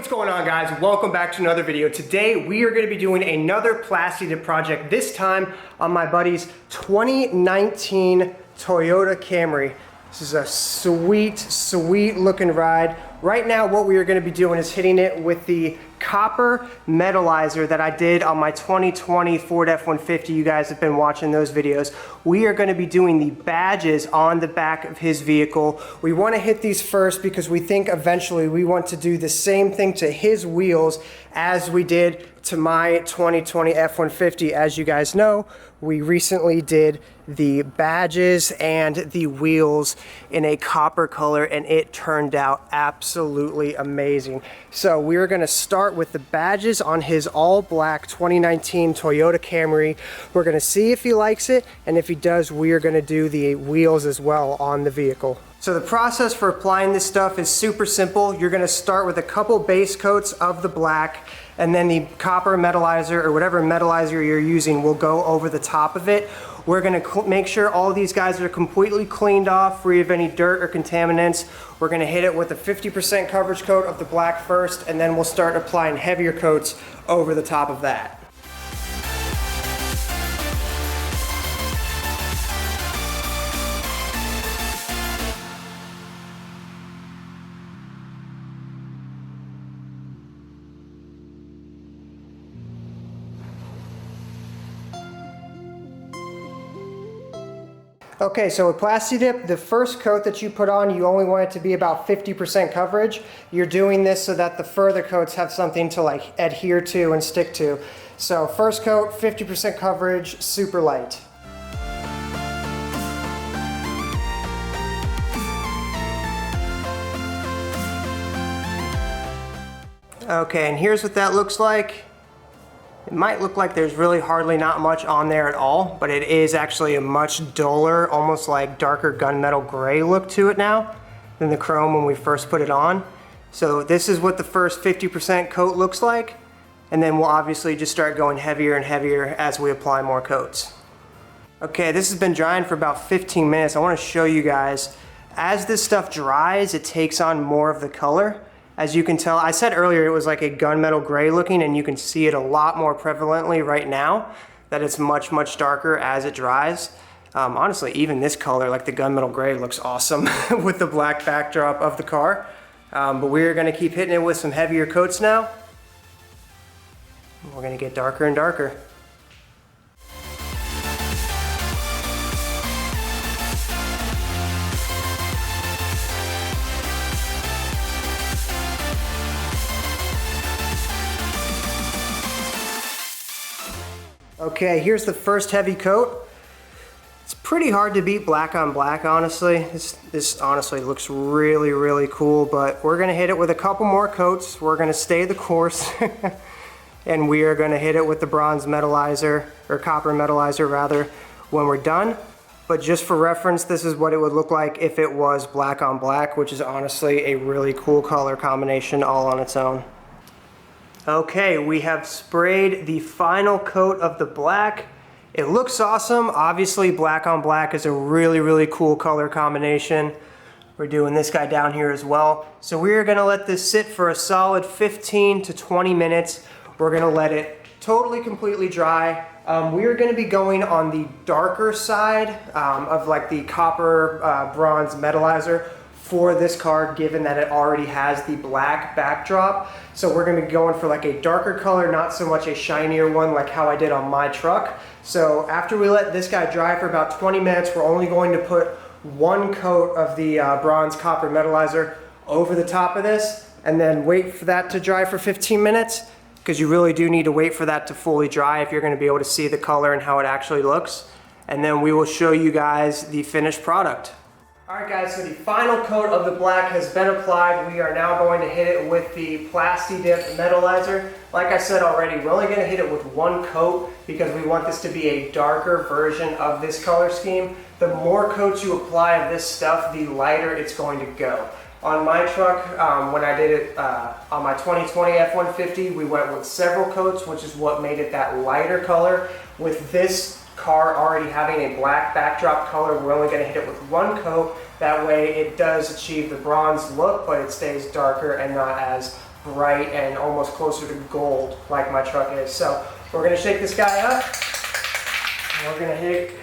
What's going on, guys? Welcome back to another video. Today we are going to be doing another Plasti project, this time on my buddy's 2019 Toyota Camry. This is a sweet looking ride. Right now what we are going to be doing is hitting it with the copper metalizer that I did on my 2020 Ford F-150. You guys have been watching those videos. We are going to be doing the badges on the back of his vehicle. We want to hit these first because we think eventually we want to do the same thing to his wheels as we did to my 2020 F-150. As you guys know, we recently did the badges and the wheels in a copper color and it turned out absolutely amazing. So we're going to start with the badges on his all black 2019 Toyota Camry. We're going to see if he likes it, and if he does, we are going to do the wheels as well on the vehicle. So the process for applying this stuff is super simple. You're going to start with a couple base coats of the black, and then the copper metalizer or whatever metalizer you're using will go over the top of it. We're going to make sure all these guys are completely cleaned off, free of any dirt or contaminants. We're going to hit it with a 50% coverage coat of the black first, and then we'll start applying heavier coats over the top of that. Okay, so with Plasti Dip, the first coat that you put on, you only want it to be about 50% coverage. You're doing this so that the further coats have something to like adhere to and stick to. So first coat, 50% coverage, super light. Okay, and here's what that looks like. It might look like there's really hardly not much on there at all, but it is actually a much duller, almost like darker gunmetal gray look to it now than the chrome when we first put it on. So this is what the first 50% coat looks like, and then we'll obviously just start going heavier and heavier as we apply more coats. Okay, this has been drying for about 15 minutes. I want to show you guys, as this stuff dries, it takes on more of the color. As you can tell, I said earlier it was like a gunmetal gray looking, and you can see it a lot more prevalently right now that it's much darker as it dries. Honestly, even this color, like the gunmetal gray, looks awesome with the black backdrop of the car. But we're going to keep hitting it with some heavier coats now. We're going to get darker and darker. Okay, here's the first heavy coat. It's pretty hard to beat black on black, honestly. This honestly looks really cool, but we're gonna hit it with a couple more coats. We're gonna stay the course, and we are gonna hit it with the bronze metalizer, or copper metalizer rather, when we're done. But just for reference, this is what it would look like if it was black on black, which is honestly a really cool color combination all on its own. Okay, we have sprayed the final coat of the black. It looks awesome. Obviously, black on black is a really cool color combination. We're doing this guy down here as well. So we're gonna let this sit for a solid 15 to 20 minutes. We're gonna let it totally, completely dry. We're gonna be going on the darker side of like the copper bronze metalizer for this car, given that it already has the black backdrop. So we're gonna be going for like a darker color, not so much a shinier one like how I did on my truck. So after we let this guy dry for about 20 minutes, we're only going to put one coat of the bronze copper metalizer over the top of this, and then wait for that to dry for 15 minutes, because you really do need to wait for that to fully dry if you're gonna be able to see the color and how it actually looks. And then we will show you guys the finished product. Alright guys, so the final coat of the black has been applied. We are now going to hit it with the Plasti Dip metalizer. Like I said already, we're only going to hit it with one coat because we want this to be a darker version of this color scheme. The more coats you apply of this stuff, the lighter it's going to go. On my truck, when I did it on my 2020 F-150, we went with several coats, which is what made it that lighter color. With this car already having a black backdrop color, we're only going to hit it with one coat. That way it does achieve the bronze look, but it stays darker and not as bright and almost closer to gold like my truck is. So we're gonna shake this guy up. And we're gonna hit.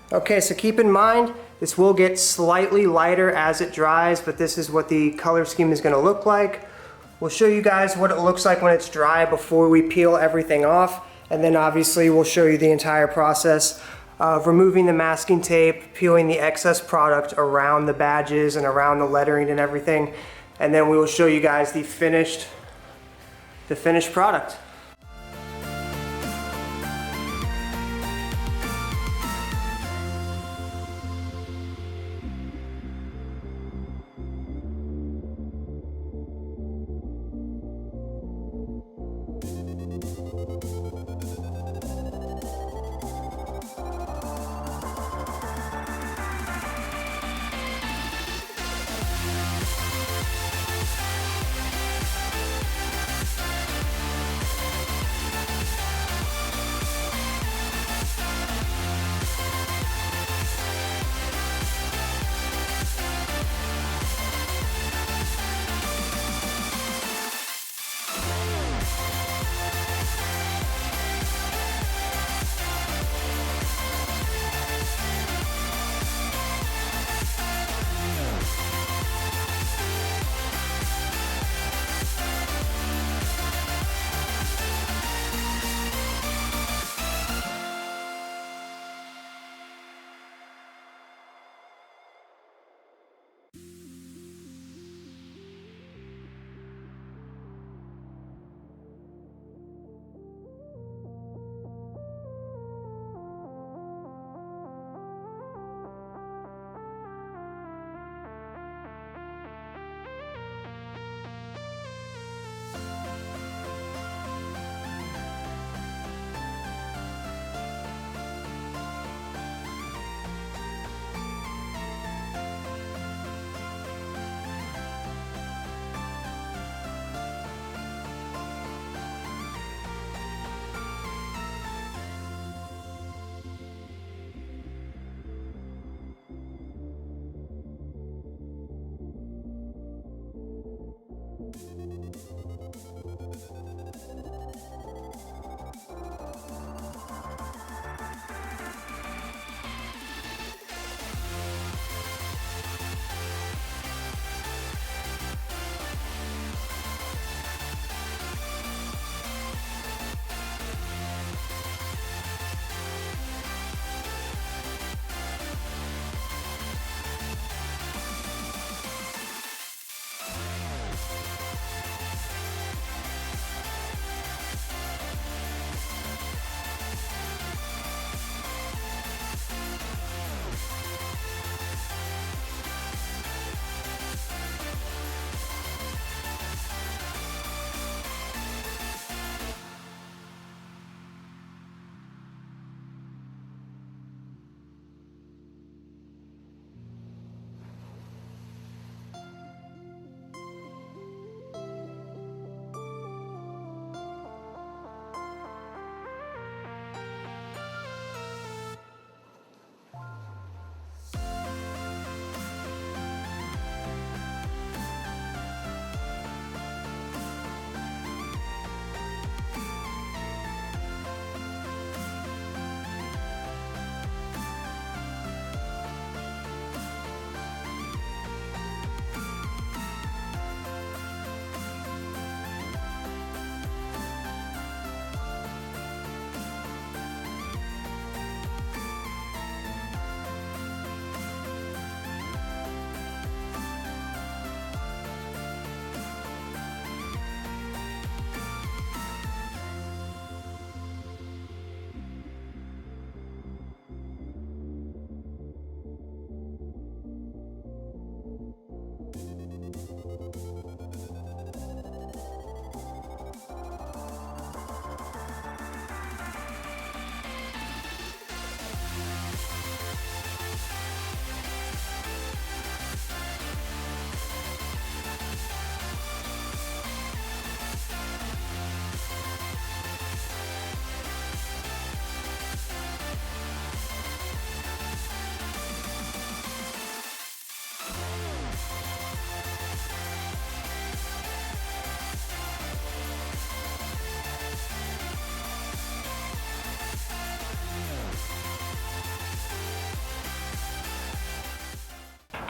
Okay, so keep in mind, this will get slightly lighter as it dries, but this is what the color scheme is gonna look like. We'll show you guys what it looks like when it's dry before we peel everything off, and then obviously we'll show you the entire process of removing the masking tape, peeling the excess product around the badges and around the lettering and everything, and then we will show you guys the finished product.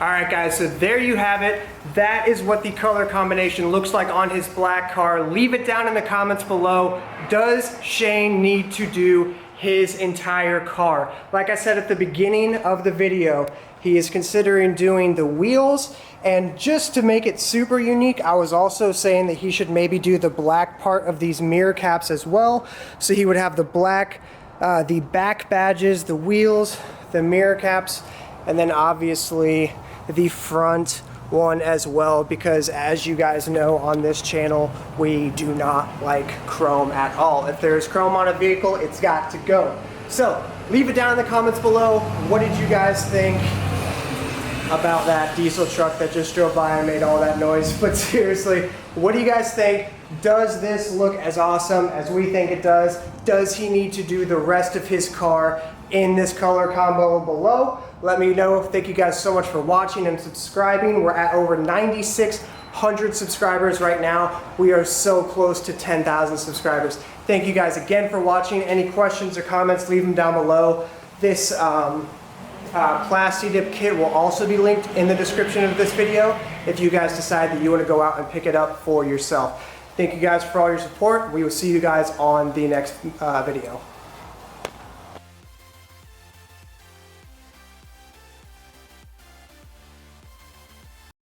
All right guys, so there you have it. That is what the color combination looks like on his black car. Leave it down in the comments below. Does Shane need to do his entire car? Like I said at the beginning of the video, he is considering doing the wheels, and just to make it super unique, I was also saying that he should maybe do the black part of these mirror caps as well. So he would have the black, the back badges, the wheels, the mirror caps, and then obviously the front one as well, because as you guys know on this channel, we do not like chrome at all. If there's chrome on a vehicle, it's got to go. So leave it down in the comments below. What did you guys think about that diesel truck that just drove by and made all that noise? But seriously, what do you guys think? Does this look as awesome as we think it does? Does he need to do the rest of his car in this color combo below? Let me know. Thank you guys so much for watching and subscribing. We're at over 9,600 subscribers right now. We are so close to 10,000 subscribers. Thank you guys again for watching. Any questions or comments, leave them down below. This Plasti dip kit will also be linked in the description of this video if you guys decide that you want to go out and pick it up for yourself. Thank you guys for all your support. We will see you guys on the next video.